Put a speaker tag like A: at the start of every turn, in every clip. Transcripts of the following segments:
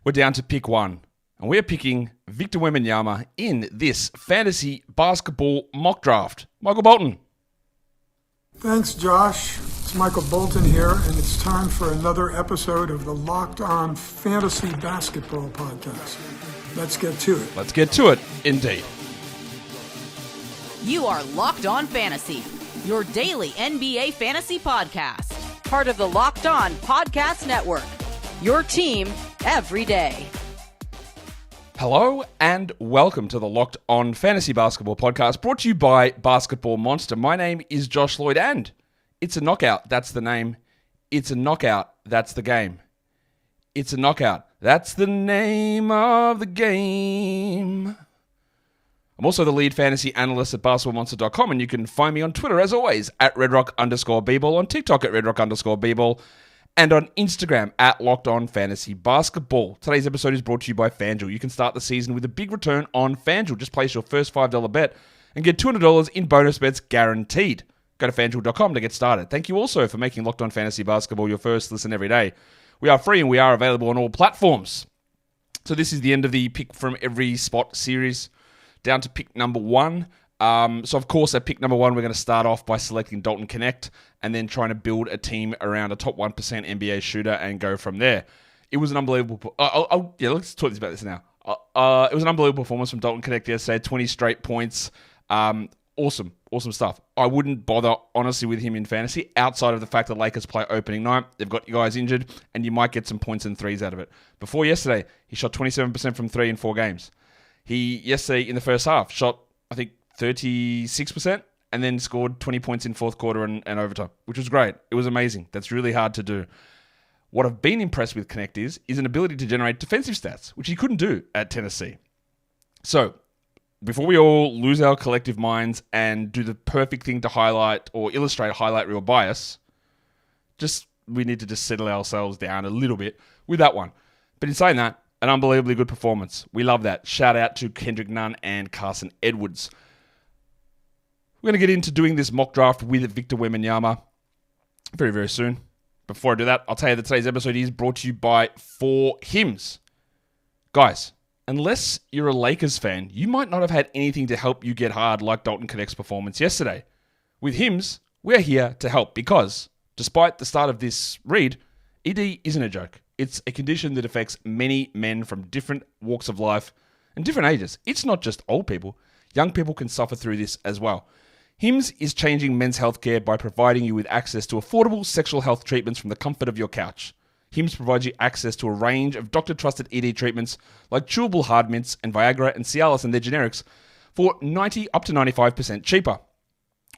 A: We're down to pick one, and we're picking Victor Wembanyama in this fantasy basketball mock draft. Michael Bolton.
B: Thanks, Josh. It's Michael Bolton here, and it's time for another episode of the Locked On Fantasy Basketball Podcast. Let's get to it.
A: Let's get to it, indeed.
C: You are Locked On Fantasy, your daily NBA fantasy podcast. Part of the Locked On Podcast Network, your team every day.
A: Hello and welcome to the Locked On Fantasy Basketball Podcast, brought to you by Basketball Monster. My name is Josh Lloyd, and it's a knockout. That's the name. It's a knockout. That's the game. It's a knockout. That's the name of the game. I'm also the lead fantasy analyst at basketballmonster.com, and you can find me on Twitter, as always, at redrock_bball, on TikTok at redrock_bball, and on Instagram at Locked On Fantasy Basketball. Today's episode is brought to you by FanDuel. You can start the season with a big return on FanDuel. Just place your first $5 bet and get $200 in bonus bets guaranteed. Go to FanDuel.com to get started. Thank you also for making Locked On Fantasy Basketball your first listen every day. We are free and we are available on all platforms. So this is the end of the pick from every spot series, down to pick number one. So of course at pick number one, we're going to start off by selecting Dalton Knecht and then trying to build a team around a top 1% NBA shooter and go from there. It was an unbelievable... let's talk about this now. It was an unbelievable performance from Dalton Knecht yesterday. 20 straight points. Awesome stuff. I wouldn't bother, honestly, with him in fantasy outside of the fact that Lakers play opening night. They've got you guys injured, and you might get some points and threes out of it. Before yesterday, he shot 27% from three in 4 games. He, yesterday, in the first half, shot, I think, 36%, and then scored 20 points in fourth quarter and overtime, which was great. It was amazing. That's really hard to do. What I've been impressed with Knecht is an ability to generate defensive stats, which he couldn't do at Tennessee. So, before we all lose our collective minds and do the perfect thing to highlight or illustrate highlight reel bias, we need to just settle ourselves down a little bit with that one. But in saying that, an unbelievably good performance. We love that. Shout out to Kendrick Nunn and Carson Edwards. We're going to get into doing this mock draft with Victor Wembanyama very, very soon. Before I do that, I'll tell you that today's episode is brought to you by 4 Hims. Guys, unless you're a Lakers fan, you might not have had anything to help you get hard like Dalton Knecht's performance yesterday. With Hims, we're here to help because, despite the start of this read, ED isn't a joke. It's a condition that affects many men from different walks of life and different ages. It's not just old people. Young people can suffer through this as well. Hims is changing men's healthcare by providing you with access to affordable sexual health treatments from the comfort of your couch. Hims provides you access to a range of doctor-trusted ED treatments like chewable hard mints and Viagra and Cialis and their generics for 90 up to 95% cheaper.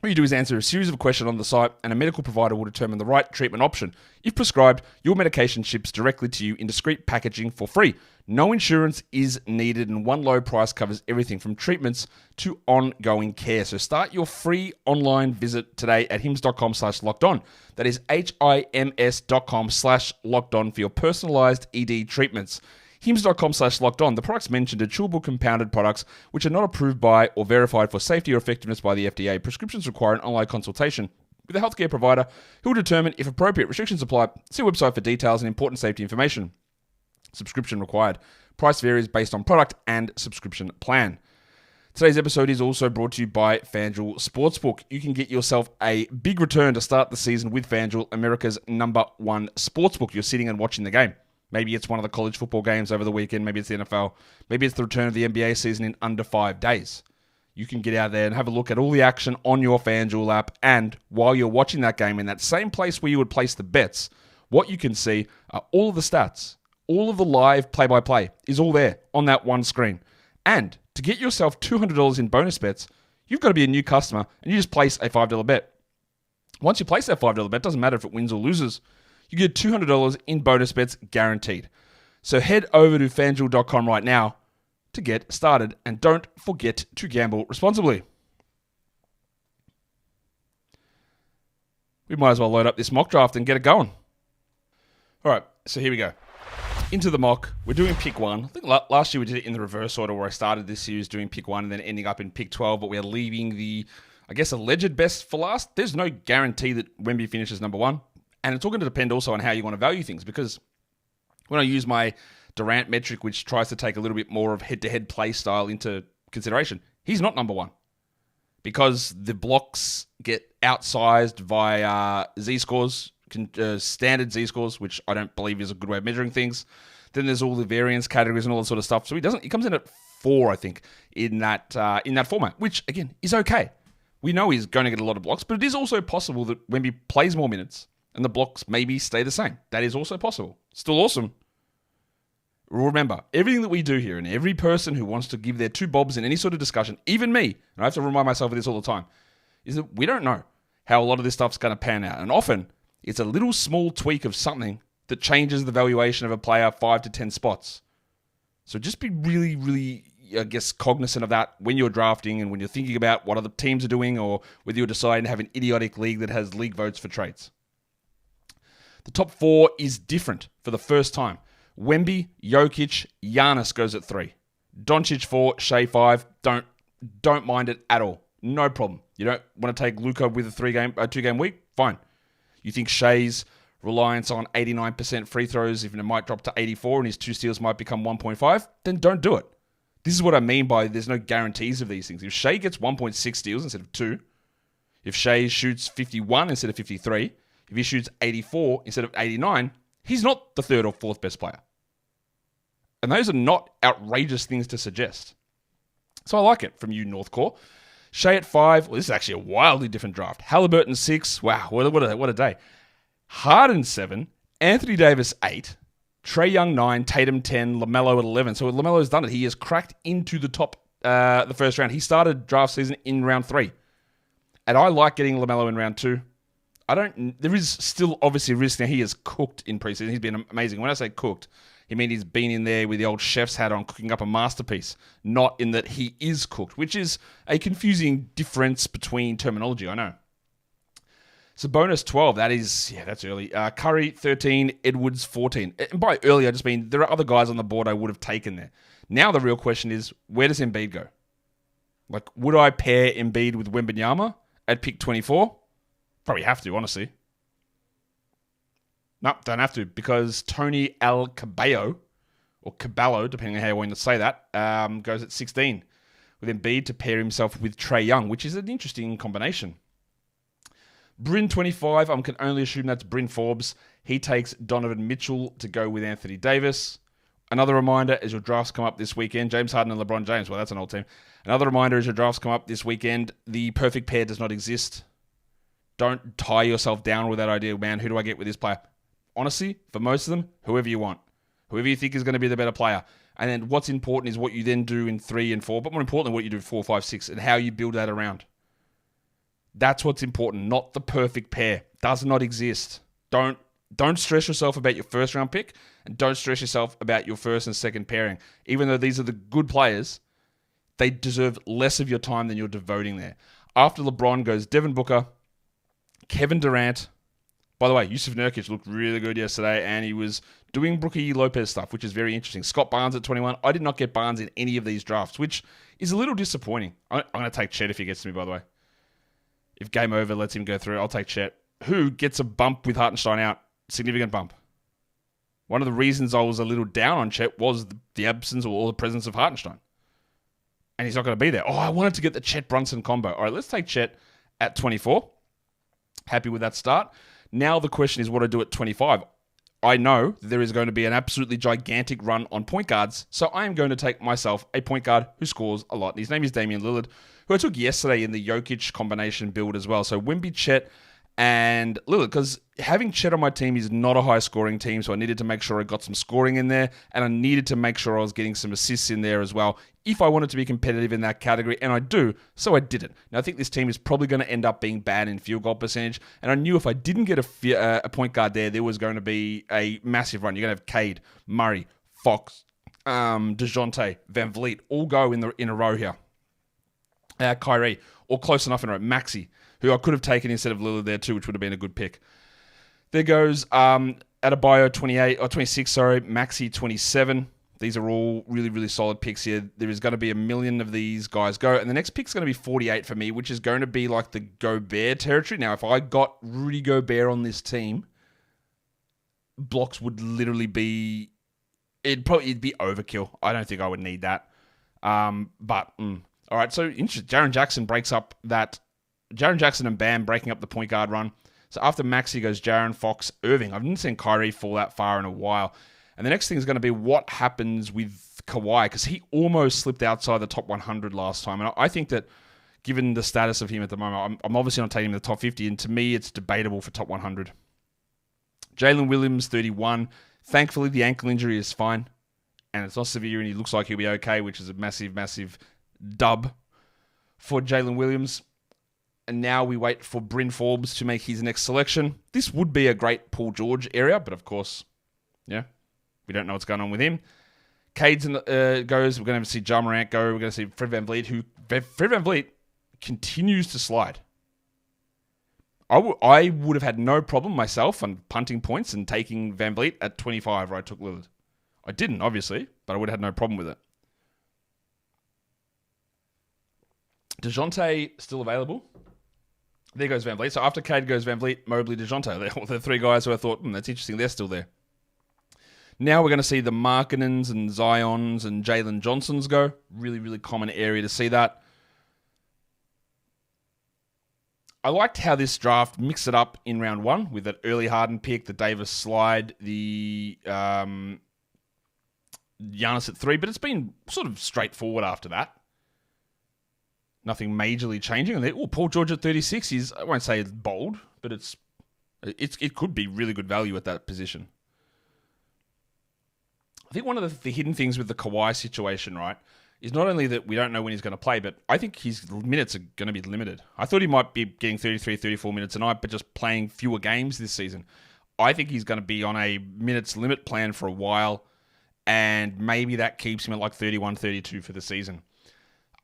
A: All you do is answer a series of questions on the site and a medical provider will determine the right treatment option. If prescribed, your medication ships directly to you in discreet packaging for free. No insurance is needed and one low price covers everything from treatments to ongoing care. So start your free online visit today at hims.com/lockedon. That is HIMS.com/lockedon for your personalized ED treatments. Hims.com/lockedon. The products mentioned are chewable compounded products which are not approved by or verified for safety or effectiveness by the FDA. Prescriptions require an online consultation with a healthcare provider who will determine if appropriate. Restrictions apply. See website for details and important safety information. Subscription required. Price varies based on product and subscription plan. Today's episode is also brought to you by FanDuel Sportsbook. You can get yourself a big return to start the season with FanDuel, America's #1 sportsbook. You're sitting and watching the game. Maybe it's one of the college football games over the weekend. Maybe it's the NFL. Maybe it's the return of the NBA season in under 5 days. You can get out there and have a look at all the action on your FanDuel app. And while you're watching that game in that same place where you would place the bets, what you can see are all of the stats. All of the live play-by-play is all there on that one screen. And to get yourself $200 in bonus bets, you've got to be a new customer and you just place a $5 bet. Once you place that $5 bet, doesn't matter if it wins or loses, you get $200 in bonus bets guaranteed. So head over to FanDuel.com right now to get started. And don't forget to gamble responsibly. We might as well load up this mock draft and get it going. All right, so here we go. Into the mock. We're doing pick 1. I think last year we did it in the reverse order where I started this series doing pick 1 and then ending up in pick 12, but we're leaving the, alleged best for last. There's no guarantee that Wemby finishes number 1. And it's all going to depend also on how you want to value things, because when I use my Durant metric, which tries to take a little bit more of head-to-head play style into consideration. He's not number one because the blocks get outsized via Z-scores, standard Z-scores, which I don't believe is a good way of measuring things. Then there's all the variance categories and all that sort of stuff. So he comes in at 4, I think, in that format, which, again, is okay. We know he's going to get a lot of blocks, but it is also possible that Wemby plays more minutes and the blocks maybe stay the same. That is also possible. Still awesome. Remember, everything that we do here and every person who wants to give their 2 bobs in any sort of discussion, even me, and I have to remind myself of this all the time, is that we don't know how a lot of this stuff's going to pan out. And often, it's a little small tweak of something that changes the valuation of a player 5 to 10 spots. So just be really, really, I guess, cognizant of that when you're drafting and when you're thinking about what other teams are doing or whether you're deciding to have an idiotic league that has league votes for trades. The top 4 is different for the first time. Wemby, Jokic, Giannis goes at 3. Doncic 4, Shea 5. Don't mind it at all. No problem. You don't want to take Luka with a 2-game week? Fine. You think Shea's reliance on 89% free throws, even it might drop to 84 and his 2 steals might become 1.5? Then don't do it. This is what I mean by there's no guarantees of these things. If Shea gets 1.6 steals instead of 2, if Shea shoots 51 instead of 53, if he shoots 84 instead of 89, he's not the 3rd or 4th best player. And those are not outrageous things to suggest. So I like it from you, Northcore. Shea at 5. Well, this is actually a wildly different draft. Halliburton 6. Wow, what a day. Harden 7. Anthony Davis 8. Trae Young 9. Tatum 10. LaMelo at 11. So LaMelo's done it. He has cracked into the top the first round. He started draft season in round 3. And I like getting LaMelo in round 2. There is still obviously a risk now. He is cooked in preseason. He's been amazing. When I say cooked, I mean he's been in there with the old chef's hat on cooking up a masterpiece, not in that he is cooked, which is a confusing difference between terminology, I know. Sabonis 12, that's early. Curry 13, Edwards 14. And by early, I just mean there are other guys on the board I would have taken there. Now the real question is, where does Embiid go? Like, would I pair Embiid with Wembanyama at pick 24? Probably have to, honestly. No, don't have to, because Tony Caballo, or Caballo, depending on how you want to say that, goes at 16, with Embiid to pair himself with Trae Young, which is an interesting combination. Bryn 25, I can only assume that's Bryn Forbes. He takes Donovan Mitchell to go with Anthony Davis. Another reminder, as your drafts come up this weekend, James Harden and LeBron James, well, that's an old team. Another reminder, as your drafts come up this weekend, the perfect pair does not exist. Don't tie yourself down with that idea, man, who do I get with this player? Honestly, for most of them, whoever you want. Whoever you think is going to be the better player. And then what's important is what you then do in 3 and 4, but more importantly, what you do 4, 5, 6, and how you build that around. That's what's important, not the perfect pair. Does not exist. Don't stress yourself about your first round pick, and don't stress yourself about your first and second pairing. Even though these are the good players, they deserve less of your time than you're devoting there. After LeBron goes Devin Booker, Kevin Durant. By the way, Yusuf Nurkic looked really good yesterday, and he was doing Brookie Lopez stuff, which is very interesting. Scott Barnes at 21. I did not get Barnes in any of these drafts, which is a little disappointing. I'm going to take Chet if he gets to me, by the way. If Game Over lets him go through, I'll take Chet. Who gets a bump with Hartenstein out? Significant bump. One of the reasons I was a little down on Chet was the absence or the presence of Hartenstein. And he's not going to be there. Oh, I wanted to get the Chet Brunson combo. All right, let's take Chet at 24. Happy with that start. Now the question is what I do at 25. I know there is going to be an absolutely gigantic run on point guards, so I am going to take myself a point guard who scores a lot. His name is Damian Lillard, who I took yesterday in the Jokic combination build as well. So Wemby, Chet, and Lillard, because having Chet on my team is not a high-scoring team, so I needed to make sure I got some scoring in there, and I needed to make sure I was getting some assists in there as well, if I wanted to be competitive in that category, and I do, so I did it. Now, I think this team is probably going to end up being bad in field goal percentage, and I knew if I didn't get a point guard there was going to be a massive run. You're going to have Cade, Murray, Fox, DeJounte, Van Vliet, all go in a row here. Kyrie, or close enough in a row. Maxey, who I could have taken instead of Lillard there too, which would have been a good pick. There goes Adebayo 26, Maxey 27. These are all really, really solid picks here. There is going to be a million of these guys go. And the next pick's going to be 48 for me, which is going to be like the Gobert territory. Now, if I got Rudy Gobert on this team, blocks would literally be it'd be overkill. I don't think I would need that. All right, so Jaren Jackson breaks up that. Jaren Jackson and Bam breaking up the point guard run. So after Maxey goes Jaren, Fox, Irving. I haven't seen Kyrie fall that far in a while. And the next thing is going to be what happens with Kawhi, because he almost slipped outside the top 100 last time. And I think that given the status of him at the moment, I'm obviously not taking him in the top 50. And to me, it's debatable for top 100. Jalen Williams, 31. Thankfully, the ankle injury is fine. And it's not severe, and he looks like he'll be okay, which is a massive, massive dub for Jalen Williams. And now we wait for Bryn Forbes to make his next selection. This would be a great Paul George area, but of course, yeah, we don't know what's going on with him. Cade's goes. We're going to see Ja Morant go. We're going to see Fred VanVleet, Fred VanVleet continues to slide. I would have had no problem myself on punting points and taking VanVleet at 25 where I took Lillard. I didn't, obviously, but I would have had no problem with it. DeJounte still available. There goes VanVleet. So after Cade goes VanVleet, Mobley, DeJounte. They're the three guys who I thought, that's interesting. They're still there. Now we're going to see the Markkanens and Zions and Jalen Johnsons go. Really, really common area to see that. I liked how this draft mixed it up in round one with that early Harden pick, the Davis slide, the Giannis at 3, but it's been sort of straightforward after that. Nothing majorly changing. And Paul George at 36 is, I won't say it's bold, but it could be really good value at that position. I think one of the hidden things with the Kawhi situation, right, is not only that we don't know when he's going to play, but I think his minutes are going to be limited. I thought he might be getting 33, 34 minutes a night, but just playing fewer games this season. I think he's going to be on a minutes limit plan for a while, and maybe that keeps him at like 31, 32 for the season.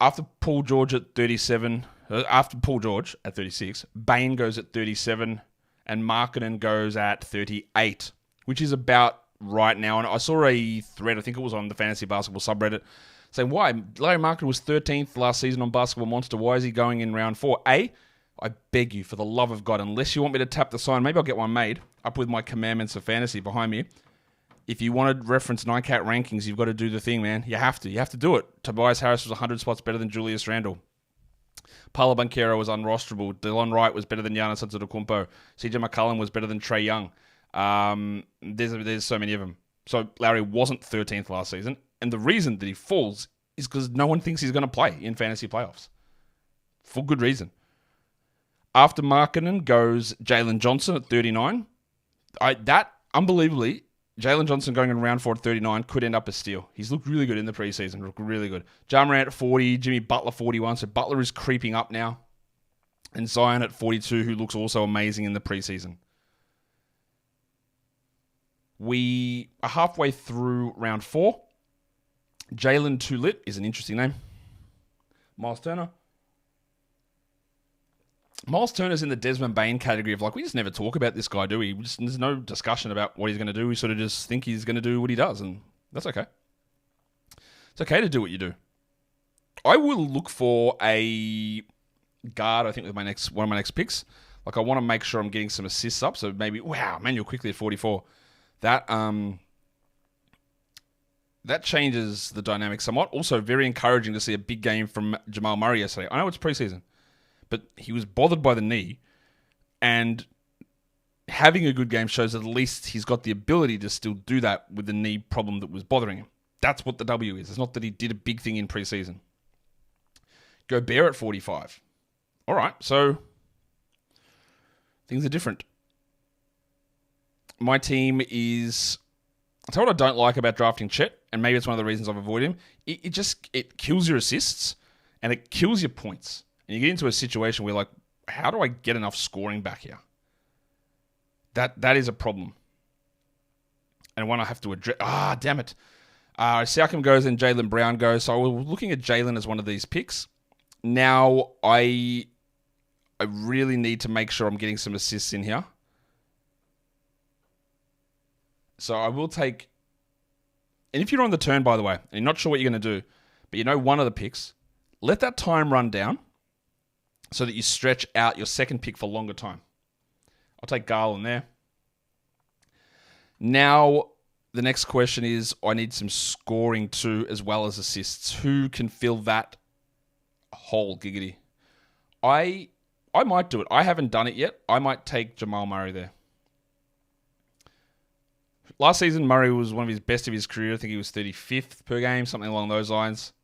A: After Paul George at 37, after Paul George at 36, Bane goes at 37, and Markkanen goes at 38, which is about right now. And I saw a thread, I think it was on the Fantasy Basketball subreddit, saying, why? Larry Markkanen was 13th last season on Basketball Monster. Why is he going in round 4? I beg you, for the love of God, unless you want me to tap the sign, maybe I'll get one made, up with my commandments of fantasy behind me. If you want to reference Nightcat rankings, you've got to do the thing, man. You have to. You have to do it. Tobias Harris was 100 spots better than Julius Randle. Paolo Banchero was unrosterable. Delon Wright was better than Giannis Antetokounmpo. CJ McCollum was better than Trae Young. There's so many of them. So Larry wasn't 13th last season. And the reason that he falls is because no one thinks he's going to play in fantasy playoffs. For good reason. After Markkanen goes Jalen Johnson at 39. Unbelievably, Jalen Johnson going in round 4 at 39 could end up a steal. He's looked really good in the preseason. Looked really good. Ja Morant at 40, Jimmy Butler 41. So Butler is creeping up now. And Zion at 42, who looks also amazing in the preseason. We are halfway through round 4. Jalen Tulit is an interesting name. Miles Turner. Miles Turner's in the Desmond Bane category of we just never talk about this guy, do we? There's no discussion about what he's going to do. We sort of just think he's going to do what he does, and that's okay. It's okay to do what you do. I will look for a guard, I think, with one of my next picks. I want to make sure I'm getting some assists up, so maybe, wow, Manuel quickly at 44. That changes the dynamic somewhat. Also, very encouraging to see a big game from Jamal Murray yesterday. I know it's preseason, but he was bothered by the knee, and having a good game shows that at least he's got the ability to still do that with the knee problem that was bothering him. That's what the W is. It's not that he did a big thing in preseason. Gobert at 45. All right, so things are different. My team is... I'll tell you what I don't like about drafting Chet, and maybe it's one of the reasons I've avoided him. It kills your assists, and it kills your points. And you get into a situation where how do I get enough scoring back here? That is a problem. And one I have to address. Damn it. Siakam goes and Jaylen Brown goes. So we're looking at Jaylen as one of these picks. Now, I really need to make sure I'm getting some assists in here. So I will take... And if you're on the turn, by the way, and you're not sure what you're going to do, but you know one of the picks, let that time run down so that you stretch out your second pick for longer time. I'll take Garland there. Now, The next question is, I need some scoring too, as well as assists. Who can fill that hole, giggity? I might do it. I haven't done it yet. I might take Jamal Murray there. Last season, Murray was one of his best of his career. I think he was 35th per game, something along those lines.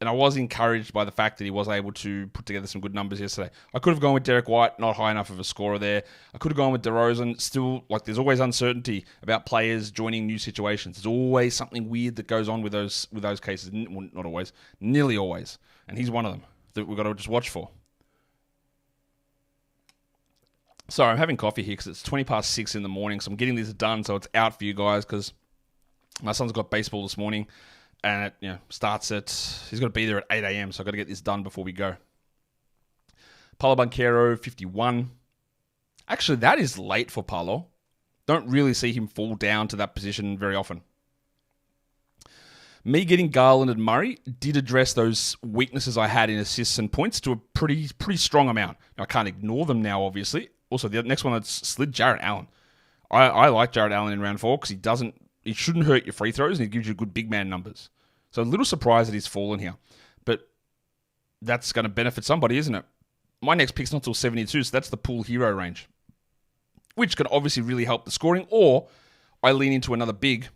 A: And I was encouraged by the fact that he was able to put together some good numbers yesterday. I could have gone with Derek White, not high enough of a scorer there. I could have gone with DeRozan. Still, there's always uncertainty about players joining new situations. There's always something weird that goes on with those cases. Well, not always, nearly always. And he's one of them that we've got to just watch for. Sorry, I'm having coffee here because it's 20 past 6 in the morning, so I'm getting this done so it's out for you guys because my son's got baseball this morning. And it starts he's got to be there at 8 a.m., so I've got to get this done before we go. Paolo Banchero, 51. Actually, that is late for Paolo. Don't really see him fall down to that position very often. Me getting Garland and Murray did address those weaknesses I had in assists and points to a pretty strong amount. Now, I can't ignore them now, obviously. Also, the next one that's slid, Jarrett Allen. I like Jarrett Allen in round 4 because he shouldn't hurt your free throws and he gives you good big man numbers. So a little surprised that he's fallen here. But that's going to benefit somebody, isn't it? My next pick's not till 72, so that's the pool hero range. Which can obviously really help the scoring. Or I lean into another big.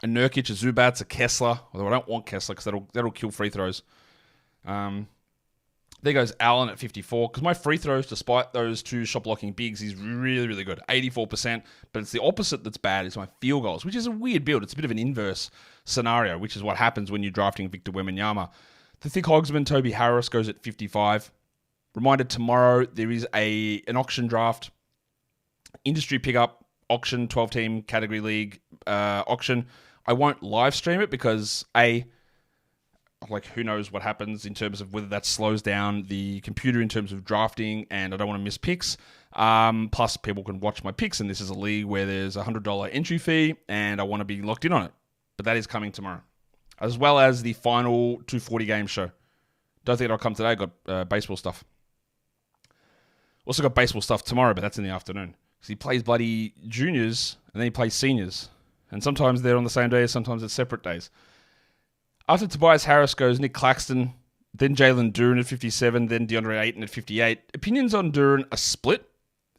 A: A Nurkic, a Zubats, a Kessler. Although I don't want Kessler because that'll kill free throws. There goes Allen at 54. Because my free throws, despite those two shot-blocking bigs, is really, really good. 84%. But it's the opposite that's bad. It's my field goals, which is a weird build. It's a bit of an inverse scenario, which is what happens when you're drafting Victor Wembanyama. The thick Hogsman, Toby Harris, goes at 55. Reminder, tomorrow there is an auction draft. Industry pickup auction, 12-team category league auction. I won't live stream it because, who knows what happens in terms of whether that slows down the computer in terms of drafting, and I don't want to miss picks. Plus, people can watch my picks, and this is a league where there's a $100 entry fee, and I want to be locked in on it. But that is coming tomorrow, as well as the final 240 game show. Don't think it'll come today. Got baseball stuff. Also got baseball stuff tomorrow, but that's in the afternoon. Because he plays bloody juniors, and then he plays seniors. And sometimes they're on the same day, sometimes it's separate days. After Tobias Harris goes Nick Claxton, then Jalen Duren at 57, then DeAndre Ayton at 58. Opinions on Duren are split.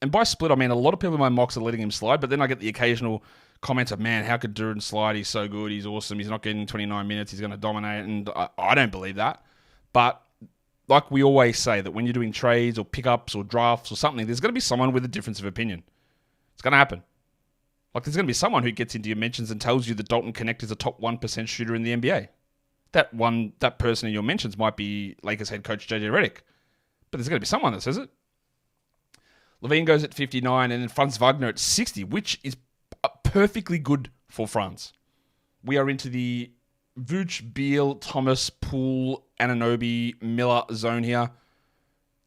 A: And by split, I mean a lot of people in my mocks are letting him slide, but then I get the occasional comments of, man, how could Duren slide? He's so good, he's awesome, he's not getting 29 minutes, he's going to dominate, and I don't believe that. But like we always say, that when you're doing trades or pickups or drafts or something, there's going to be someone with a difference of opinion. It's going to happen. There's going to be someone who gets into your mentions and tells you that Dalton Knecht is a top 1% shooter in the NBA. That person in your mentions might be Lakers head coach JJ Redick. But there's going to be someone that says it. Levine goes at 59 and then Franz Wagner at 60, which is perfectly good for France. We are into the Vooch, Beal, Thomas, Poole, Anunoby, Miller zone here.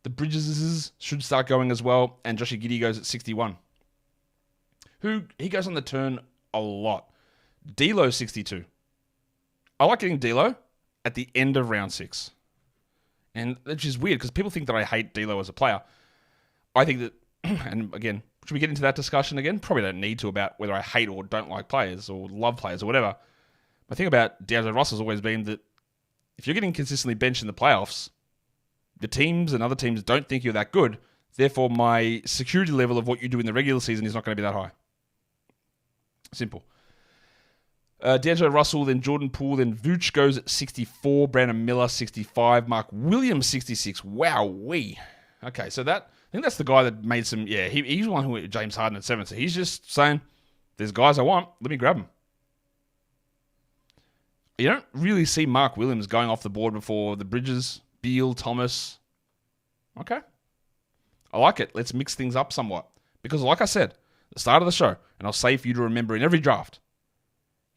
A: The Bridges should start going as well, and Joshie Giddey goes at 61. He goes on the turn a lot. D'Lo 62. I like getting D'Lo at the end of round 6. And which is weird because people think that I hate D'Lo as a player. I think that, and again, should we get into that discussion again? Probably don't need to about whether I hate or don't like players or love players or whatever. My thing about D'Angelo Russell has always been that if you're getting consistently benched in the playoffs, the teams and other teams don't think you're that good. Therefore, my security level of what you do in the regular season is not going to be that high. Simple. D'Angelo Russell, then Jordan Poole, then Vooch goes at 64, Brandon Miller 65, Mark Williams 66. Wowee. Okay, so I think that's the guy that made some, he's the one who went James Harden at 7. So he's just saying, there's guys I want, let me grab them. You don't really see Mark Williams going off the board before the Bridges, Beal, Thomas. Okay. I like it. Let's mix things up somewhat. Because like I said, the start of the show, and I'll say for you to remember in every draft,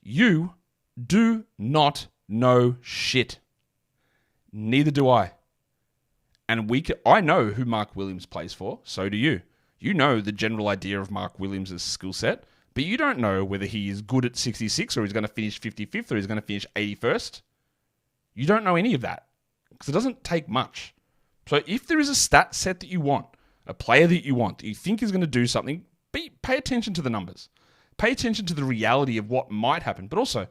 A: you do not know shit. Neither do I. And I know who Mark Williams plays for, so do you. You know the general idea of Mark Williams' skill set, but you don't know whether he is good at 66 or he's going to finish 55th or he's going to finish 81st. You don't know any of that because it doesn't take much. So if there is a stat set that you want, a player that you want, that you think is going to do something, pay attention to the numbers. Pay attention to the reality of what might happen, but also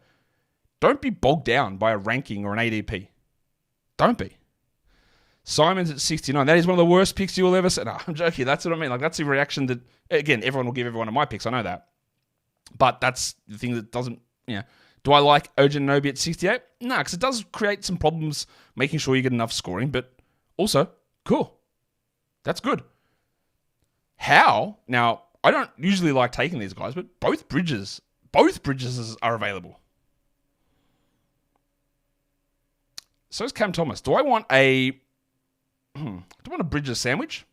A: don't be bogged down by a ranking or an ADP. Don't be. Simon's at 69. That is one of the worst picks you'll ever see. No, I'm joking. That's what I mean. Like, that's the reaction that, again, everyone will give every one of my picks. I know that. But that's the thing that doesn't, Do I like OG Anunoby at 68? No, because it does create some problems making sure you get enough scoring, but also, cool. That's good. How? Now, I don't usually like taking these guys, but both Bridges are available. So is Cam Thomas. Do I want a Bridges sandwich?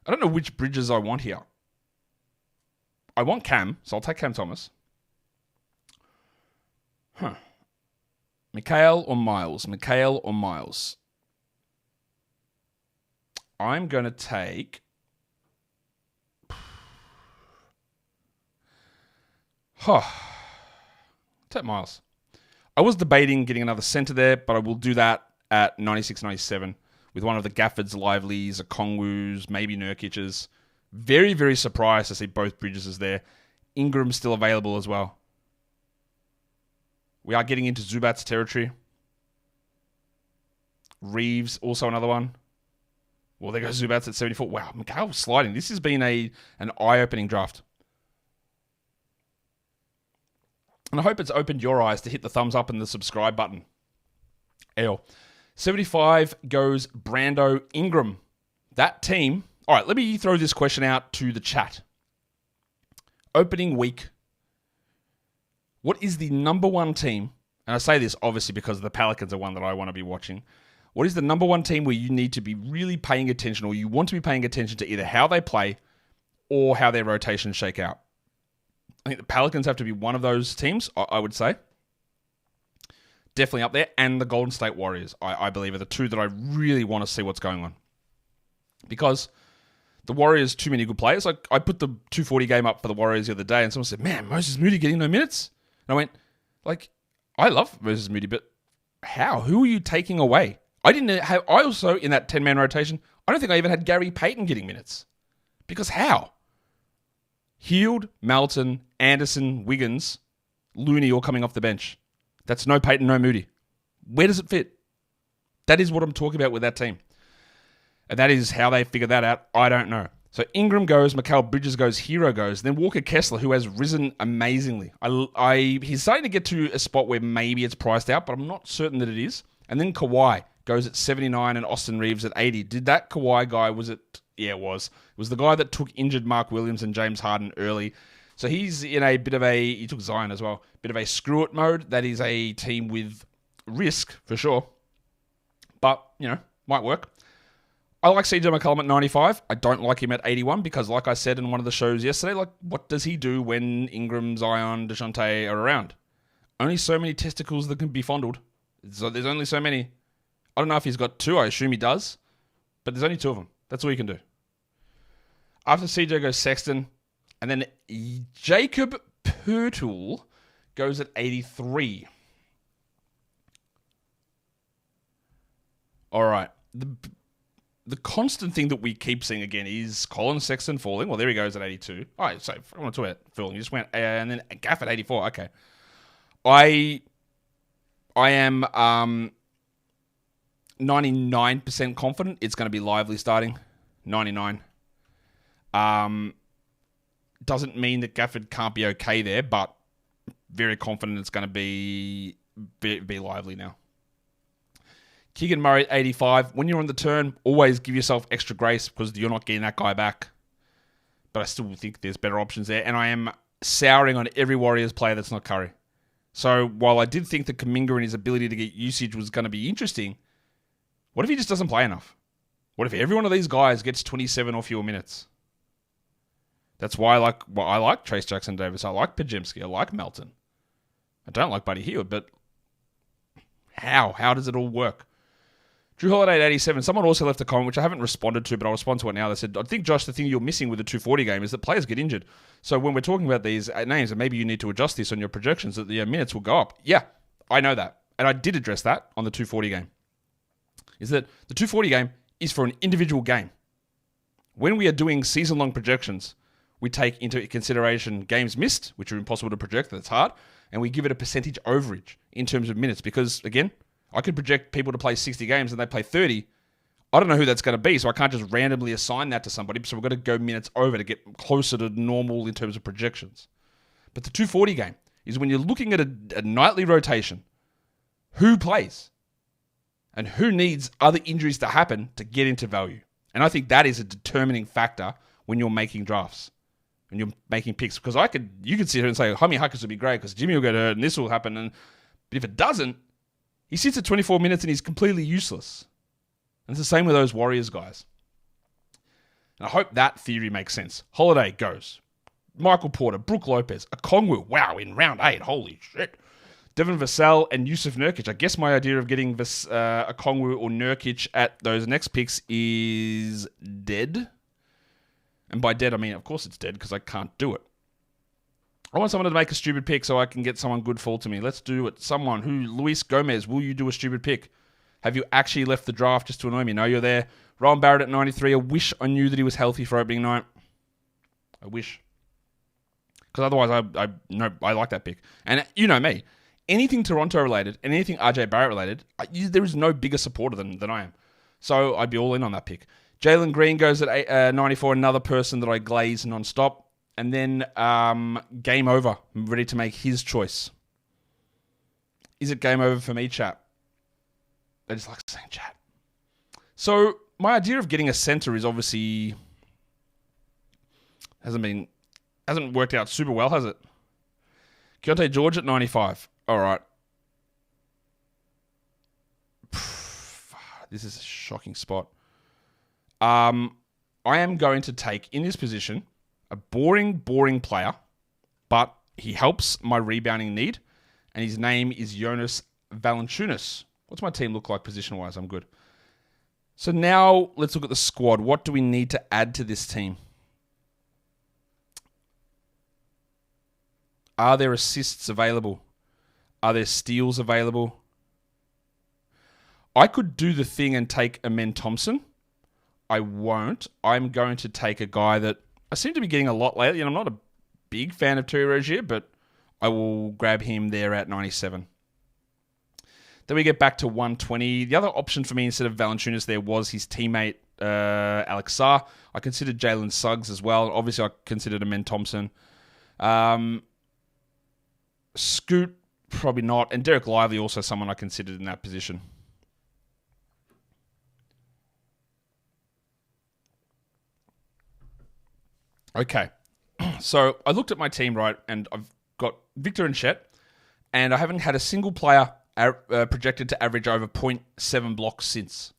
A: I don't know which Bridges I want here. I want Cam, so I'll take Cam Thomas. Mikhail or Miles? Mikhail or Miles? I'm going to take... Take Miles. I was debating getting another center there, but I will do that at 96, 97 with one of the Gaffords, Lively's, Okongwu's, maybe Nurkic's. Very, very surprised to see both Bridges is there. Ingram's still available as well. We are getting into Zubac's territory. Reeves, also another one. Well, there goes Zubac's at 74. Wow, Mikhail sliding. This has been an eye-opening draft. And I hope it's opened your eyes to hit the thumbs up and the subscribe button. 75 goes Brando Ingram. That team... All right, let me throw this question out to the chat. Opening week. What is the number one team? And I say this obviously because the Pelicans are one that I want to be watching. What is the number one team where you need to be really paying attention, or you want to be paying attention to either how they play or how their rotations shake out? I think the Pelicans have to be one of those teams, I would say. Definitely up there. And the Golden State Warriors, I believe, are the two that I really want to see what's going on. Because the Warriors, too many good players. Like, I put the 240 game up for the Warriors the other day, and someone said, man, Moses Moody getting no minutes? And I went, I love Moses Moody, but how? Who are you taking away? I also, in that 10-man rotation, I don't think I even had Gary Payton getting minutes. Because how? Heald, Melton, Anderson, Wiggins, Looney all coming off the bench. That's no Payton, no Moody. Where does it fit? That is what I'm talking about with that team. And that is how they figure that out. I don't know. So Ingram goes, Mikal Bridges goes, Hero goes. Then Walker Kessler, who has risen amazingly. He's starting to get to a spot where maybe it's priced out, but I'm not certain that it is. And then Kawhi goes at 79 and Austin Reeves at 80. Did that Kawhi guy, was it? Yeah, it was. It was the guy that took injured Mark Williams and James Harden early. So he's in a bit of he took Zion as well, bit of a screw it mode. That is a team with risk for sure. But, might work. I like CJ McCollum at 95. I don't like him at 81 because, like I said in one of the shows yesterday, what does he do when Ingram, Zion, DeJounte are around? Only so many testicles that can be fondled. So there's only so many. I don't know if he's got two. I assume he does. But there's only two of them. That's all you can do. After CJ goes Sexton. And then Jacob Poeltl goes at 83. All right. The constant thing that we keep seeing again is Colin Sexton falling. Well, there he goes at 82. All right, so I want to talk about falling. You just went, and then Gaff at 84. Okay. I am 99% confident it's going to be Lively starting. 99. Doesn't mean that Gafford can't be okay there, but very confident it's going to be Lively now. Keegan Murray at 85. When you're on the turn, always give yourself extra grace because you're not getting that guy back. But I still think there's better options there. And I am souring on every Warriors player that's not Curry. So while I did think that Kuminga and his ability to get usage was going to be interesting, what if he just doesn't play enough? What if every one of these guys gets 27 or fewer minutes? That's why I like Trace Jackson Davis. I like Pajemski. I like Melton. I don't like Buddy Hield, but how? How does it all work? Drew Holiday at 87. Someone also left a comment, which I haven't responded to, but I'll respond to it now. They said, I think, Josh, the thing you're missing with the 240 game is that players get injured. So when we're talking about these names, and maybe you need to adjust this on your projections, that the minutes will go up. Yeah, I know that. And I did address that on the 240 game. Is that the 240 game is for an individual game. When we are doing season-long projections, We take into consideration games missed, which are impossible to project, that's hard, and we give it a percentage overage in terms of minutes because, again, I could project people to play 60 games and they play 30. I don't know who that's going to be, so I can't just randomly assign that to somebody, so we've got to go minutes over to get closer to normal in terms of projections. But the 240 game is when you're looking at a nightly rotation, who plays and who needs other injuries to happen to get into value. And I think that is a determining factor when you're making drafts, when you're making picks. Because you could sit here and say, Jaime Jaquez would be great because Jimmy will get hurt and this will happen. But if it doesn't, he sits at 24 minutes and he's completely useless. And it's the same with those Warriors guys. And I hope that theory makes sense. Holiday goes. Michael Porter, Brook Lopez, Okongwu, wow, in round 8, holy shit. Devin Vassell and Yusuf Nurkic. I guess my idea of getting Okongwu or Nurkic at those next picks is dead. And by dead, I mean, of course it's dead because I can't do it. I want someone to make a stupid pick so I can get someone good fall to me. Let's do it. Someone who, Luis Gomez, will you do a stupid pick? Have you actually left the draft just to annoy me? No, you're there. Rowan Barrett at 93. I wish I knew that he was healthy for opening night. I wish. Because otherwise, I like that pick. And you know me. Anything Toronto related, and anything RJ Barrett related, there is no bigger supporter than I am. So I'd be all in on that pick. Jalen Green goes at 94, another person that I glaze non-stop. And then game over. I'm ready to make his choice. Is it game over for me, chat? I just like saying chat. So my idea of getting a center is obviously hasn't worked out super well, has it? Keontae George at 95. All right. This is a shocking spot. I am going to take, in this position, a boring player, but he helps my rebounding need, and his name is Jonas Valanciunas. What's my team look like position-wise? I'm good. So now let's look at the squad. What do we need to add to this team? Are there assists available? Are there steals available? I could do the thing and take Amen Thompson. I won't. I'm going to take a guy that I seem to be getting a lot lately, and I'm not a big fan of Terry Rozier, but I will grab him there at 97. Then we get back to 120. The other option for me instead of Valanciunas there was his teammate, Alex Sarr. I considered Jalen Suggs as well. Obviously, I considered Amen Thompson. Scoot, probably not. And Derek Lively, also someone I considered in that position. Okay. So I looked at my team, right, and I've got Victor and Chet, and I haven't had a single player projected to average over 0.7 blocks since.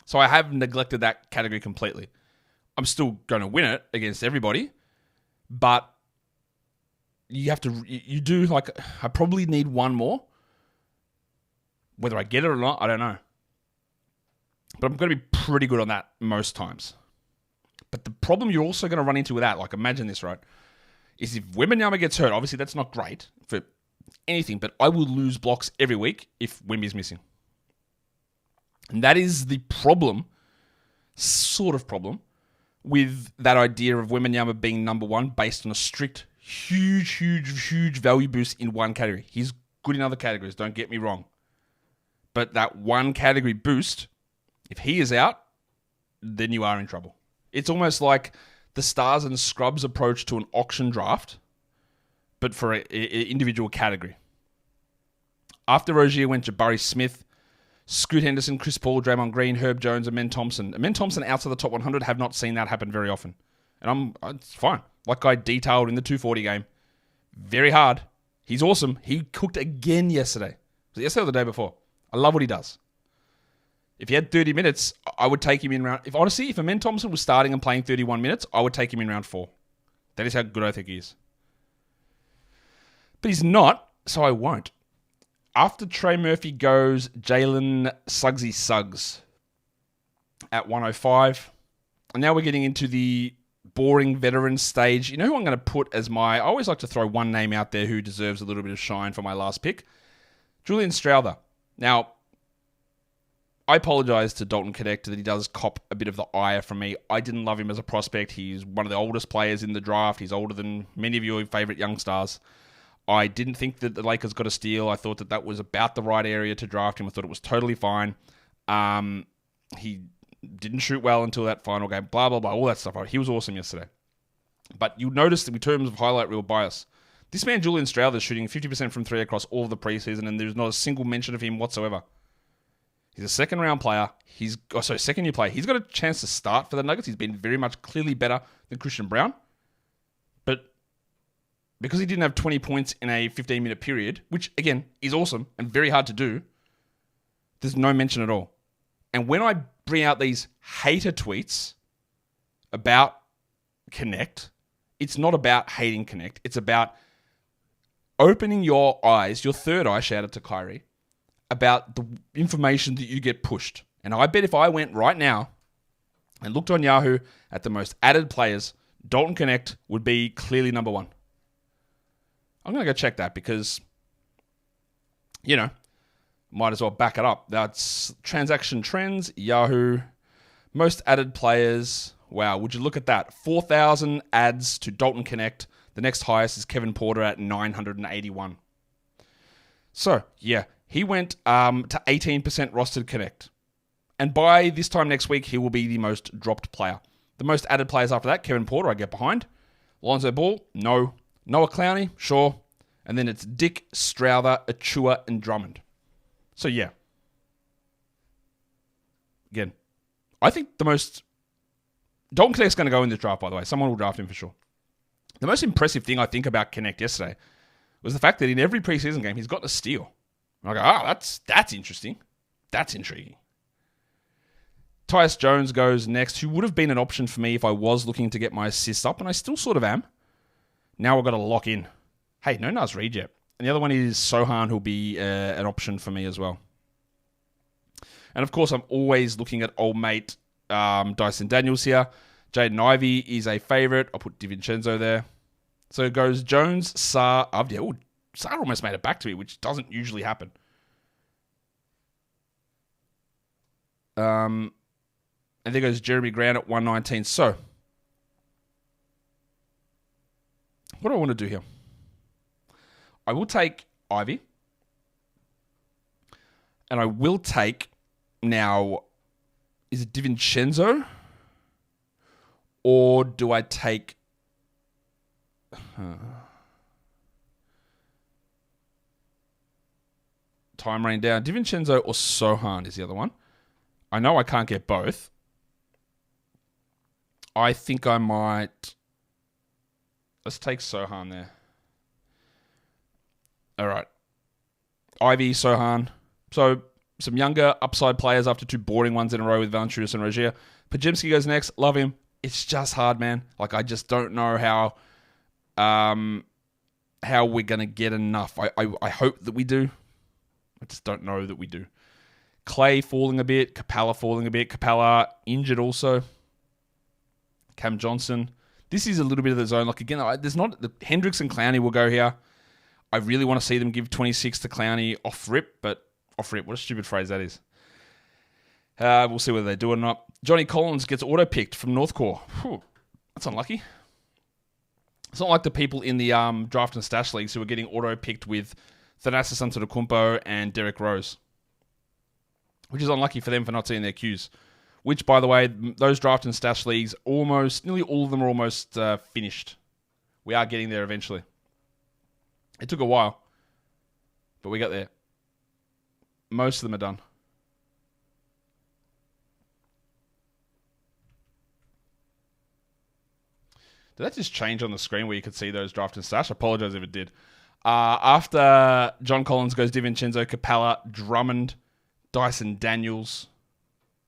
A: So I have neglected that category completely. I'm still going to win it against everybody, but you do, like, I probably need one more. Whether I get it or not, I don't know. But I'm going to be pretty good on that most times. But the problem you're also going to run into with that, like, imagine this, right, is if Wembanyama gets hurt, obviously that's not great for anything, but I will lose blocks every week if Wemby's missing. And that is the problem, sort of problem, with that idea of Wembanyama being number one based on a strict, huge value boost in one category. He's good in other categories, don't get me wrong. But that one category boost, if he is out, then you are in trouble. It's almost like the Stars and Scrubs approach to an auction draft, but for an individual category. After Rozier went Jabari Smith, Scoot Henderson, Chris Paul, Draymond Green, Herb Jones, Amen Thompson. Amen Thompson outside the top 100 have not seen that happen very often. And it's fine. Like I detailed in the 240 game. Very hard. He's awesome. He cooked again yesterday. Was it yesterday or the day before? I love what he does. If he had 30 minutes, I would take him in round... If Amen Thompson was starting and playing 31 minutes, I would take him in round 4. That is how good I think he is. But he's not, so I won't. After Trey Murphy goes Jalen Suggs at 105. And now we're getting into the boring veteran stage. You know who I'm going to put as my... I always like to throw one name out there who deserves a little bit of shine for my last pick. Julian Strawther. Now, I apologize to Dalton Knecht that he does cop a bit of the ire from me. I didn't love him as a prospect. He's one of the oldest players in the draft. He's older than many of your favorite young stars. I didn't think that the Lakers got a steal. I thought that was about the right area to draft him. I thought it was totally fine. He didn't shoot well until that final game. Blah, blah, blah. All that stuff. He was awesome yesterday. But you'll notice that in terms of highlight reel bias, this man Julian Strawther is shooting 50% from 3 across all of the preseason, and there's not a single mention of him whatsoever. He's a second-round player. Second-year player. He's got a chance to start for the Nuggets. He's been very much clearly better than Christian Brown. But because he didn't have 20 points in a 15-minute period, which, again, is awesome and very hard to do, there's no mention at all. And when I bring out these hater tweets about Knecht, it's not about hating Knecht. It's about opening your eyes, your third eye, shout out to Kyrie, about the information that you get pushed. And I bet if I went right now and looked on Yahoo at the most added players, Dalton Knecht would be clearly number one. I'm going to go check that because, might as well back it up. That's transaction trends, Yahoo, most added players. Wow, would you look at that? 4,000 adds to Dalton Knecht. The next highest is Kevin Porter at 981. So, yeah, he went to 18% rostered Knecht. And by this time next week, he will be the most dropped player. The most added players after that, Kevin Porter, I get behind. Lonzo Ball, no. Noah Clowney, sure. And then it's Dick, Strawther, Achua, and Drummond. So, yeah. Again, I think the most... Dalton Knecht's going to go in this draft, by the way. Someone will draft him for sure. The most impressive thing I think about Knecht yesterday was the fact that in every preseason game, he's got a steal. And I go, that's interesting. That's intriguing. Tyus Jones goes next, who would have been an option for me if I was looking to get my assists up, and I still sort of am. Now I've got to lock in. Hey, no Naz Reid yet. And the other one is Sohan, who'll be an option for me as well. And of course, I'm always looking at old mate Dyson Daniels here. Jaden Ivey is a favorite. I'll put DiVincenzo there. So it goes Jones, Sarr, Avdia. Oh, Sarr almost made it back to me, which doesn't usually happen. And there goes Jeremy Grant at 119. So, what do I want to do here? I will take Ivy. And I will take, now, is it DiVincenzo? Or do I take... Time rain down. DiVincenzo or Sohan is the other one. I know I can't get both. I think I might... Let's take Sohan there. All right. Ivy, Sohan. So, some younger upside players after 2 boring ones in a row with Valanciunas and Rozier. Podziemski goes next. Love him. It's just hard, man. Like, I just don't know how we're going to get enough. I hope that we do. I just don't know that we do. Clay falling a bit. Capella falling a bit. Capella injured also. Cam Johnson. This is a little bit of the zone. Like, again, there's not... Hendricks and Clowney will go here. I really want to see them give 26 to Clowney off rip, but off rip, what a stupid phrase that is. We'll see whether they do it or not. Johnny Collins gets auto-picked from North Core. Whew, that's unlucky. It's not like the people in the draft and stash leagues who are getting auto-picked with Thanasis Antetokounmpo and Derrick Rose, which is unlucky for them for not seeing their cues. Which, by the way, those draft and stash leagues, nearly all of them are almost finished. We are getting there eventually. It took a while, but we got there. Most of them are done. Did that just change on the screen where you could see those draft and stash? I apologize if it did. After John Collins goes DiVincenzo, Capella, Drummond, Dyson Daniels.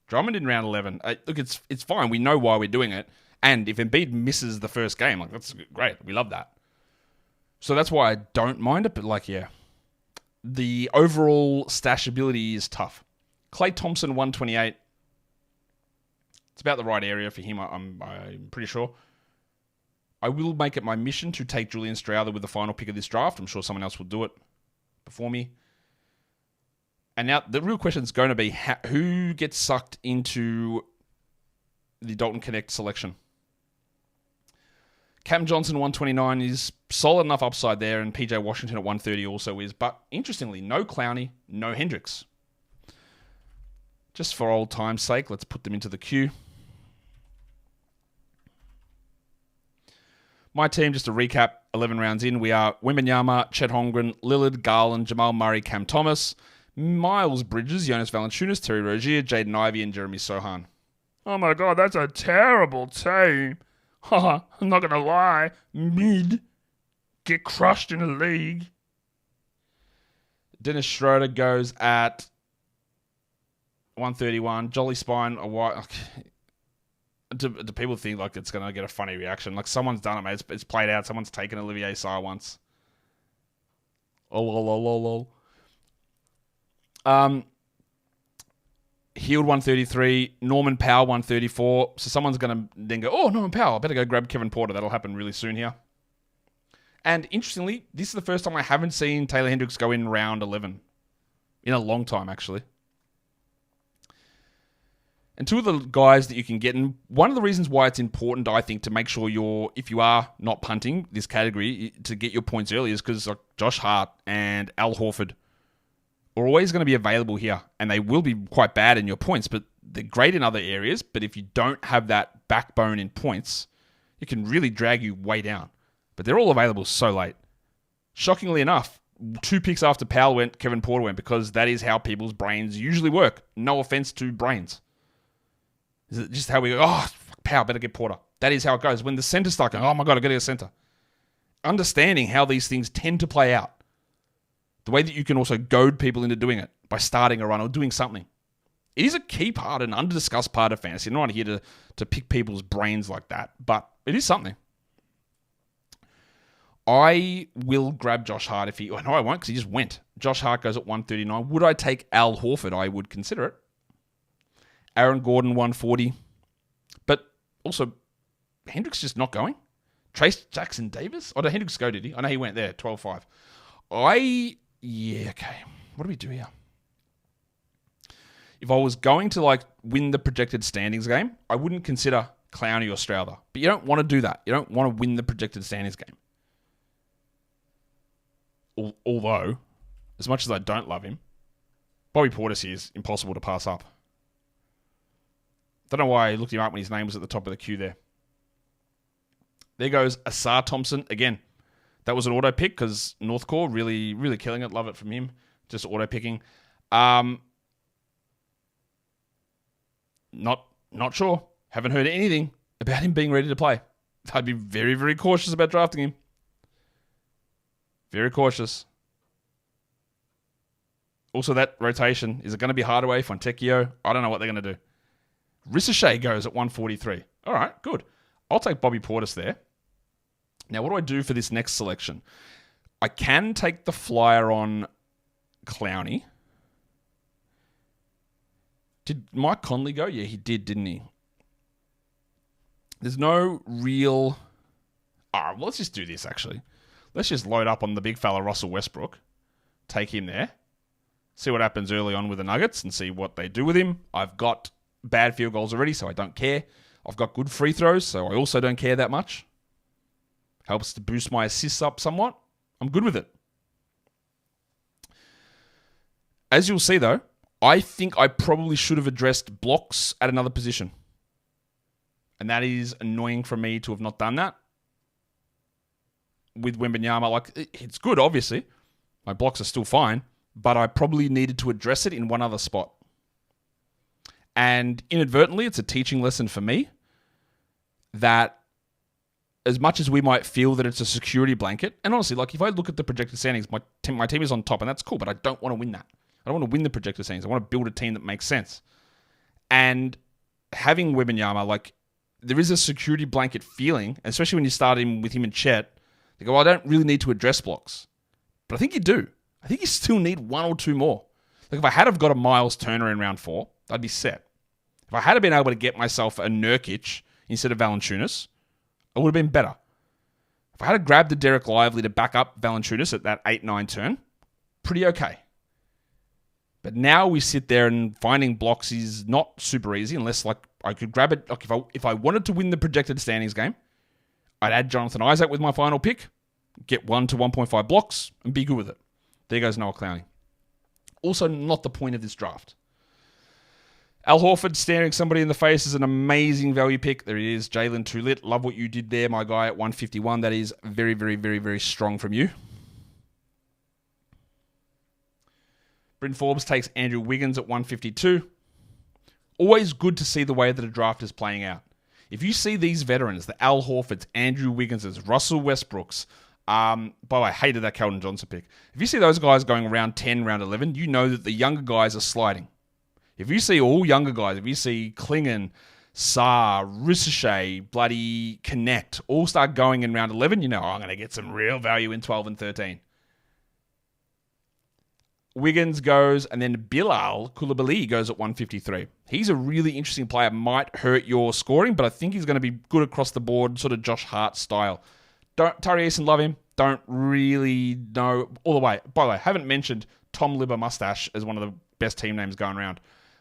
A: Drummond in round 11. Look, it's fine. We know why we're doing it. And if Embiid misses the first game, like, that's great. We love that. So that's why I don't mind it. But, like, yeah, the overall stashability is tough. Klay Thompson, 128. It's about the right area for him, I'm pretty sure. I will make it my mission to take Julian Strawther with the final pick of this draft. I'm sure someone else will do it before me. And now the real question is going to be who gets sucked into the Dalton Knecht selection. Cam Johnson, 129, is solid enough upside there, and PJ Washington at 130 also is. But interestingly, no Clowney, no Hendricks. Just for old time's sake, let's put them into the queue. My team, just to recap, 11 rounds in, we are Wembanyama, Chet Holmgren, Lillard, Garland, Jamal Murray, Cam Thomas, Miles Bridges, Jonas Valanciunas, Terry Rozier, Jaden Ivey, and Jeremy Sohan. Oh my God, that's a terrible team. Haha, I'm not going to lie. Mid. Get crushed in the league. Dennis Schroeder goes at 131. Jolly Spine, a white. Do people think like it's going to get a funny reaction? Like someone's done it, mate. It's played out. Someone's taken Olivier Sarr once. Oh, Healed 133, Norman Powell 134. So someone's going to then go, oh, Norman Powell, I better go grab Kevin Porter. That'll happen really soon here. And interestingly, this is the first time I haven't seen Taylor Hendricks go in round 11. In a long time, actually. And two of the guys that you can get, and one of the reasons why it's important, I think, to make sure if you are not punting this category, to get your points early is because like Josh Hart and Al Horford are always going to be available here, and they will be quite bad in your points, but they're great in other areas. But if you don't have that backbone in points, it can really drag you way down. But they're all available so late. Shockingly enough, 2 picks after Powell went, Kevin Porter went, because that is how people's brains usually work. No offense to brains. Is it just how we go, oh, fuck, Powell, better get Porter. That is how it goes. When the center's stuck, oh my God, I got to get a center. Understanding how these things tend to play out. The way that you can also goad people into doing it by starting a run or doing something. It is a key part, an under-discussed part of fantasy. I'm not here to pick people's brains like that, but it is something. I will grab Josh Hart if no, I won't because he just went. Josh Hart goes at 139. Would I take Al Horford? I would consider it. Aaron Gordon, 140. But also, Hendricks just not going. Trace Jackson Davis? Oh, did Hendricks go, did he? I know he went there, 12-5. Yeah, okay. What do we do here? If I was going to win the projected standings game, I wouldn't consider Clowney or Strawther. But you don't want to do that. You don't want to win the projected standings game. Although, as much as I don't love him, Bobby Portis here is impossible to pass up. Don't know why I looked him up when his name was at the top of the queue there. There goes Asar Thompson. Again, that was an auto pick because Northcore really, really killing it. Love it from him. Just auto picking. Not sure. Haven't heard anything about him being ready to play. I'd be very, very cautious about drafting him. Very cautious. Also, that rotation, is it going to be Hardaway, Fontecchio? I don't know what they're going to do. Ricochet goes at 143. All right, good. I'll take Bobby Portis there. Now, what do I do for this next selection? I can take the flyer on Clowney. Did Mike Conley go? Yeah, he did, didn't he? There's no real... well, let's just do this, actually. Let's just load up on the big fella Russell Westbrook. Take him there. See what happens early on with the Nuggets and see what they do with him. I've got bad field goals already, so I don't care. I've got good free throws, so I also don't care that much. Helps to boost my assists up somewhat. I'm good with it. As you'll see, though, I think I probably should have addressed blocks at another position. And that is annoying for me to have not done that. With Wembanyama, it's good, obviously. My blocks are still fine, but I probably needed to address it in one other spot. And inadvertently, it's a teaching lesson for me that as much as we might feel that it's a security blanket, and honestly, if I look at the projected standings, my team is on top, and that's cool, but I don't want to win that. I don't want to win the projected standings. I want to build a team that makes sense. And having Wembanyama, there is a security blanket feeling, especially when you start him with him and Chet. They go, I don't really need to address blocks. But I think you do. I think you still need one or two more. If I had have got a Miles Turner in round 4, I'd be set. If I had been able to get myself a Nurkic instead of Valanciunas, I would have been better. If I had grabbed the Derek Lively to back up Valanciunas at that 8-9 turn, pretty okay. But now we sit there and finding blocks is not super easy unless like I could grab it. Like if I wanted to win the projected standings game, I'd add Jonathan Isaac with my final pick, get 1 to 1.5 blocks, and be good with it. There goes Noah Clowney. Also not the point of this draft. Al Horford staring somebody in the face is an amazing value pick. There he is, Jalen Tulit. Love what you did there, my guy, at 151. That is very, very, very, very strong from you. Bryn Forbes takes Andrew Wiggins at 152. Always good to see the way that a draft is playing out. If you see these veterans, the Al Horfords, Andrew Wigginses, Russell Westbrooks, by the way, I hated that Keldon Johnson pick. If you see those guys going round 10, round 11, you know that the younger guys are sliding. If you see all younger guys, if you see Klingon, Saar, Ricochet, bloody Knecht, all start going in round 11, you know, I'm going to get some real value in 12 and 13. Wiggins goes, and then Bilal Coulibaly goes at 153. He's a really interesting player. Might hurt your scoring, but I think he's going to be good across the board, sort of Josh Hart style. Tari Eason, love him. Don't really know all the way. By the way, haven't mentioned Tom Libber Mustache as one of the best team names going around.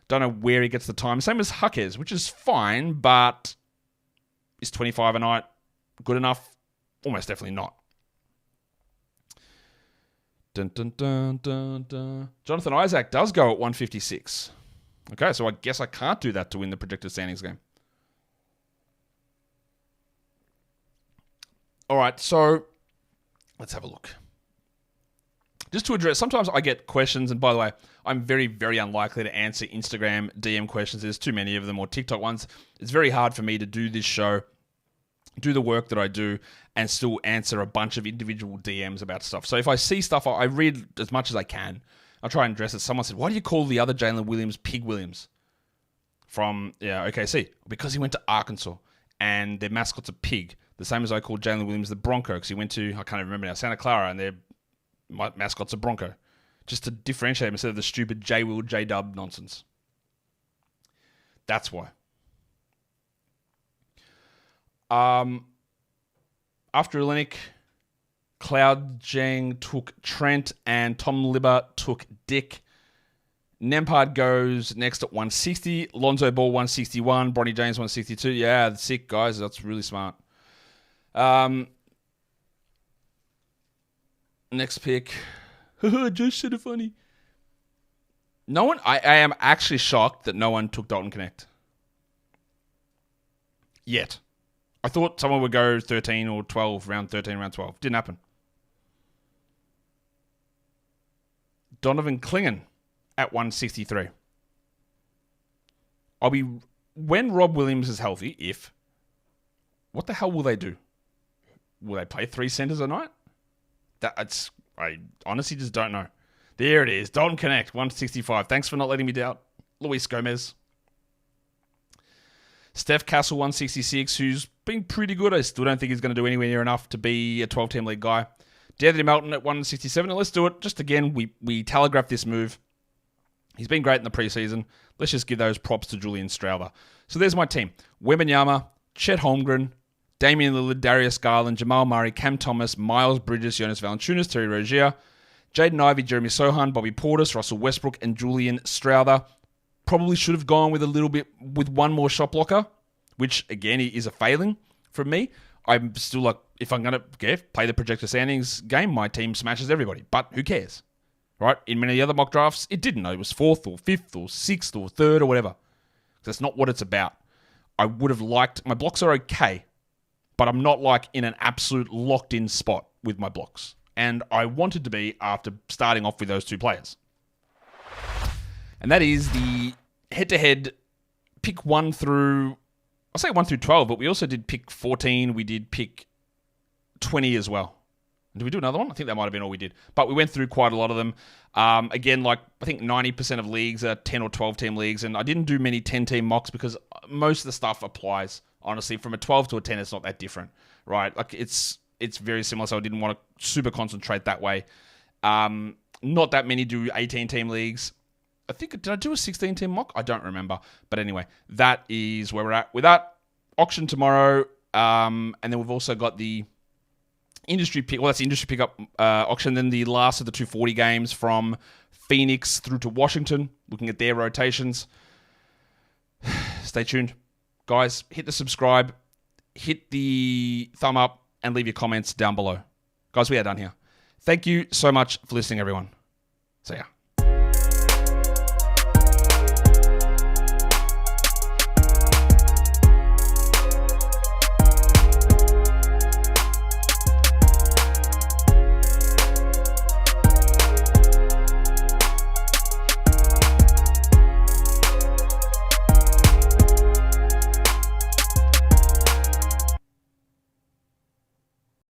A: Don't know where he gets the time. Same as Huckers, which is fine, but is 25 a night good enough? Almost definitely not. Dun, dun, dun, dun, dun. Jonathan Isaac does go at 156. Okay, so I guess I can't do that to win the projected standings game. All right, so let's have a look. Just to address, sometimes I get questions, and by the way, I'm very, very unlikely to answer Instagram DM questions. There's too many of them, or TikTok ones. It's very hard for me to do this show, do the work that I do, and still answer a bunch of individual DMs about stuff. So if I see stuff, I read as much as I can. I'll try and address it. Someone said, why do you call the other Jalen Williams Pig Williams from OKC? Because he went to Arkansas, and their mascot's a pig. The same as I called Jalen Williams the Bronco, because he went to, I can't remember now, Santa Clara, and their mascot's a Bronco. Just to differentiate him instead of the stupid J-Will, J-Dub nonsense. That's why. After Olenek, Cloud Jang took Trent, and Tom Libber took Dick. Nempard goes next at 160. Lonzo Ball 161. Bronny James 162. Yeah, that's sick, guys. That's really smart. Next pick. Josh said it funny. No one. I am actually shocked that no one took Dalton Knecht. Yet. I thought someone would go 13 or 12, round 13, round 12. Didn't happen. Donovan Klingon at 163. When Rob Williams is healthy, what the hell will they do? Will they play 3 centers a night? I honestly just don't know. There it is. Dalton Knecht, 165. Thanks for not letting me down. Luis Gomez. Steph Castle, 166, who's been pretty good. I still don't think he's going to do anywhere near enough to be a 12-team league guy. Deandre Melton at 167. And let's do it. Just again, we telegraphed this move. He's been great in the preseason. Let's just give those props to Julian Strawther. So there's my team. Wembanyama, Chet Holmgren, Damian Lillard, Darius Garland, Jamal Murray, Cam Thomas, Miles Bridges, Jonas Valanciunas, Terry Rozier, Jaden Ivey, Jeremy Sohan, Bobby Portis, Russell Westbrook, and Julian Strawther. Probably should have gone with one more shot blocker, which again is a failing from me. I'm still like, if I'm going to play the projected standings game, my team smashes everybody. But who cares? Right? In many other mock drafts, it didn't. It was 4th or 5th or 6th or 3rd or whatever. That's not what it's about. I would have liked, my blocks are okay, but I'm not like in an absolute locked-in spot with my blocks. And I wanted to be after starting off with those 2 players. And that is the head-to-head pick 1 through, I'll say 1 through 12, but we also did pick 14. We did pick 20 as well. Did we do another one? I think that might have been all we did. But we went through quite a lot of them. Again, like I think 90% of leagues are 10 or 12-team leagues, and I didn't do many 10-team mocks because most of the stuff applies. Honestly, from a 12 to a 10, it's not that different, right? Like it's very similar, so I didn't want to super concentrate that way. Not that many do 18-team leagues. I think, did I do a 16-team mock? I don't remember. But anyway, that is where we're at with that. Auction tomorrow, and then we've also got the industry pick. Well, that's the industry pickup auction. Then the last of the 240 games from Phoenix through to Washington, looking at their rotations. Stay tuned. Guys, hit the subscribe, hit the thumb up, and leave your comments down below. Guys, we are done here. Thank you so much for listening, everyone. See ya.